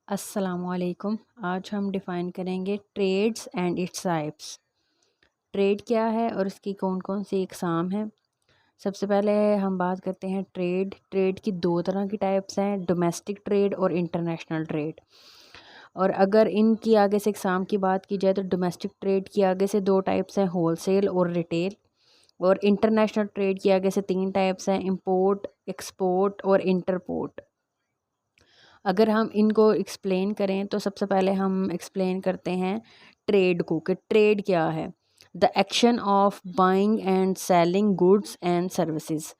السلام علیکم۔ آج ہم ڈیفائن کریں گے trades and its types. Trade کیا ہے اور اس کی کون کون سی اقسام ہیں۔ سب سے پہلے ہم بات کرتے ہیں ٹریڈ کی دو طرح کی ٹائپس ہیں، ڈومیسٹک ٹریڈ اور انٹرنیشنل ٹریڈ۔ اور اگر ان کی آگے سے اقسام کی بات کی جائے تو ڈومیسٹک ٹریڈ کی آگے سے دو ٹائپس ہیں، ہول سیل اور ریٹیل۔ اور انٹرنیشنل ٹریڈ کی آگے سے تین ٹائپس ہیں، امپورٹ، ایکسپورٹ اور انٹرپورٹ۔ اگر ہم ان کو ایکسپلین کریں تو سب سے پہلے ہم ایکسپلین کرتے ہیں ٹریڈ کو، کہ ٹریڈ کیا ہے۔ The action of buying and selling goods and services.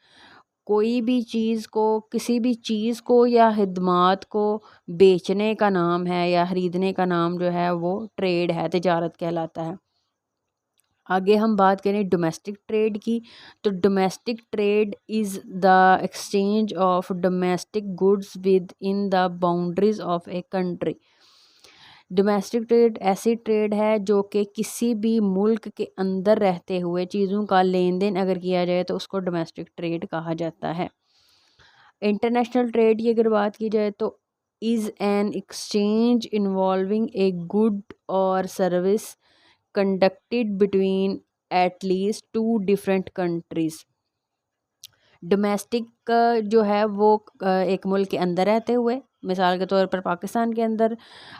کوئی بھی چیز کو، کسی بھی چیز کو یا خدمات کو بیچنے کا نام ہے یا خریدنے کا نام جو ہے وہ ٹریڈ ہے، تجارت کہلاتا ہے۔ آگے ہم بات کریں ڈومیسٹک ٹریڈ کی، تو domestic trade is the exchange of domestic goods within the boundaries of a country. Domestic trade ایسی ٹریڈ ہے جو کہ کسی بھی ملک کے اندر رہتے ہوئے چیزوں کا لین دین اگر کیا جائے تو اس کو ڈومیسٹک ٹریڈ کہا جاتا ہے۔ انٹرنیشنل ٹریڈ کی اگر بات کی جائے تو is an exchange involving a good or service conducted between at least two different countries۔ Domestic جو ہے وہ ایک ملک کے اندر رہتے ہوئے، مثال کے طور پر پاکستان کے اندر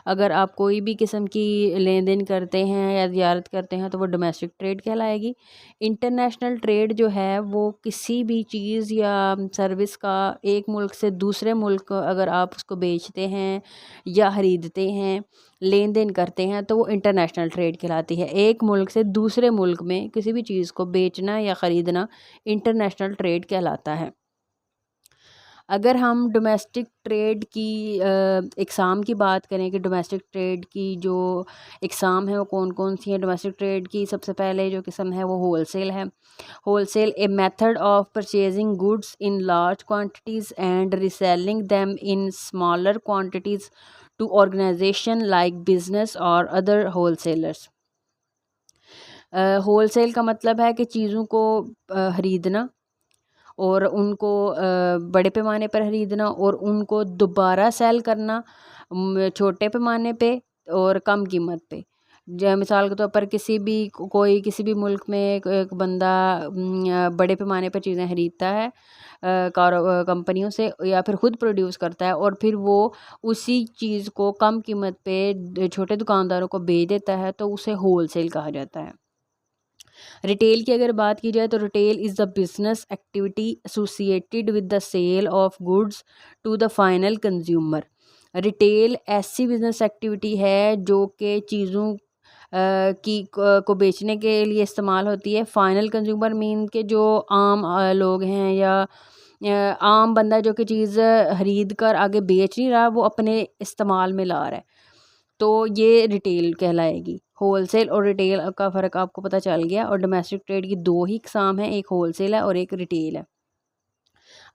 اگر آپ کوئی بھی قسم کی لین دین کرتے ہیں یا زیارت کرتے ہیں تو وہ ڈومیسٹک ٹریڈ کہلائے گی۔ انٹرنیشنل ٹریڈ جو ہے وہ کسی بھی چیز یا سروس کا ایک ملک سے دوسرے ملک اگر آپ اس کو بیچتے ہیں یا خریدتے ہیں، لین دین کرتے ہیں تو وہ انٹرنیشنل ٹریڈ کہلاتی ہے۔ ایک ملک سے دوسرے ملک میں کسی بھی چیز کو بیچنا یا خریدنا انٹرنیشنل ٹریڈ کہلاتا ہے۔ اگر ہم ڈومیسٹک ٹریڈ کی اقسام کی بات کریں کہ ڈومیسٹک ٹریڈ کی جو اقسام ہیں وہ کون کون سی ہیں، ڈومیسٹک ٹریڈ کی سب سے پہلے جو قسم ہے وہ ہول سیل ہے۔ Wholesale a method of purchasing goods in large quantities and reselling them in smaller quantities to organisation like business or other ہول سیلرس۔ ہول سیل کا مطلب ہے کہ چیزوں کو خریدنا اور ان کو بڑے پیمانے پر خریدنا اور ان کو دوبارہ سیل کرنا چھوٹے پیمانے پہ اور کم قیمت پہ۔ مثال کے طور پر کسی بھی ملک میں ایک بندہ بڑے پیمانے پر چیزیں خریدتا ہے کمپنیوں سے یا پھر خود پروڈیوس کرتا ہے اور پھر وہ اسی چیز کو کم قیمت پہ چھوٹے دکانداروں کو بیچ دیتا ہے تو اسے ہول سیل کہا جاتا ہے۔ ریٹیل کی اگر بات کی جائے تو retail is the business activity associated with the sale of goods to the final consumer. Retail ایسی بزنس ایکٹیویٹی ہے جو کہ چیزوں کو بیچنے کے لیے استعمال ہوتی ہے۔ فائنل کنزیومر مین کہ جو عام لوگ ہیں یا عام بندہ جو کہ چیز خرید کر آگے بیچ نہیں رہا، وہ اپنے استعمال میں لا رہا ہے، تو یہ ریٹیل کہلائے گی۔ ہول سیل اور ریٹیل کا فرق آپ کو پتہ چل گیا، اور ڈومیسٹک ٹریڈ کی دو ہی اقسام ہیں، ایک ہول سیل ہے اور ایک ریٹیل ہے۔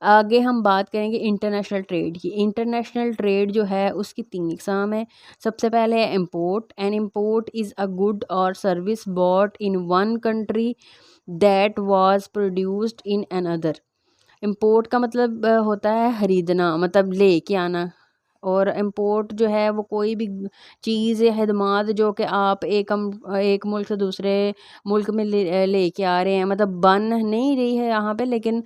آگے ہم بات کریں گے انٹرنیشنل ٹریڈ کی۔ انٹرنیشنل ٹریڈ جو ہے اس کی تین اقسام ہیں۔ سب سے پہلے ہے import. An import is a good or service bought in one country that was produced in another۔ Import کا مطلب ہوتا ہے خریدنا، مطلب لے کے آنا، اور امپورٹ جو ہے وہ کوئی بھی چیز یا خدمات جو کہ آپ ایک ملک سے دوسرے ملک میں لے کے آ رہے ہیں، مطلب بن نہیں رہی ہے یہاں پہ لیکن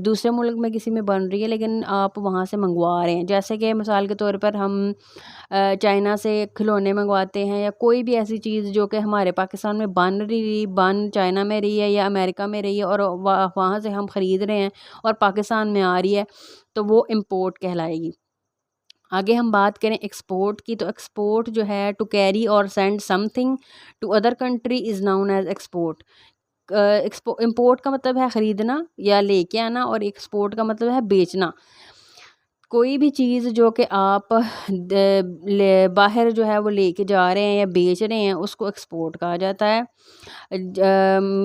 دوسرے ملک میں کسی میں بن رہی ہے لیکن آپ وہاں سے منگوا رہے ہیں۔ جیسے کہ مثال کے طور پر ہم چائنا سے کھلونے منگواتے ہیں یا کوئی بھی ایسی چیز جو کہ ہمارے پاکستان میں بن چائنا میں رہی ہے یا امریکہ میں رہی ہے اور وہاں سے ہم خرید رہے ہیں اور پاکستان میں آ رہی ہے تو وہ امپورٹ کہلائے گی۔ آگے ہم بات کریں ایکسپورٹ کی، تو ایکسپورٹ جو ہے ٹو کیری اور send something to other country is known as export. Import کا مطلب ہے خریدنا یا لے کے آنا، اور ایکسپورٹ کا مطلب ہے بیچنا۔ کوئی بھی چیز جو کہ آپ باہر جو ہے وہ لے کے جا رہے ہیں یا بیچ رہے ہیں اس کو ایکسپورٹ کہا جاتا ہے۔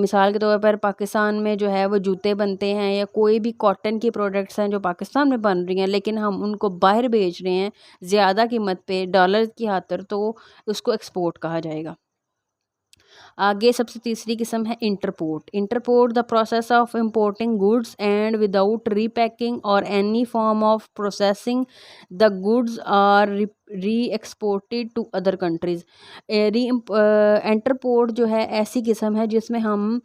مثال کے طور پر پاکستان میں جو ہے وہ جوتے بنتے ہیں یا کوئی بھی کاٹن کی پروڈکٹس ہیں جو پاکستان میں بن رہی ہیں لیکن ہم ان کو باہر بیچ رہے ہیں زیادہ قیمت پہ ڈالر کی خاطر، تو اس کو ایکسپورٹ کہا جائے گا۔ آگے سب سے تیسری قسم ہے entrepot. Entrepot the process of importing goods and without repacking or any form of processing the goods are re-exported to other countries. Entrepot جو ہے ایسی قسم ہے جس میں ہم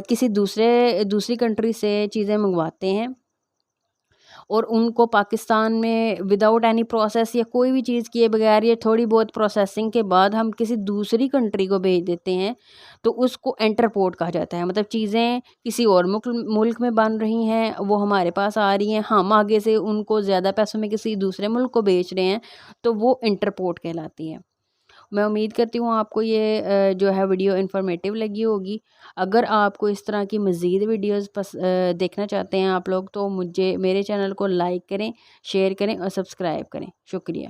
کسی دوسری کنٹری سے چیزیں منگواتے ہیں اور ان کو پاکستان میں وداؤٹ اینی پروسیس یا کوئی بھی چیز کیے بغیر یا تھوڑی بہت پروسیسنگ کے بعد ہم کسی دوسری کنٹری کو بھیج دیتے ہیں تو اس کو انٹرپورٹ کہا جاتا ہے. مطلب چیزیں کسی اور ملک میں بن رہی ہیں، وہ ہمارے پاس آ رہی ہیں، ہم آگے سے ان کو زیادہ پیسوں میں کسی دوسرے ملک کو بیچ رہے ہیں تو وہ انٹرپورٹ کہلاتی ہے. میں امید کرتی ہوں آپ کو یہ جو ہے ویڈیو انفارمیٹیو لگی ہوگی. اگر آپ کو اس طرح کی مزید ویڈیوز دیکھنا چاہتے ہیں آپ لوگ تو میرے چینل کو لائک کریں، شیئر کریں اور سبسکرائب کریں. شکریہ.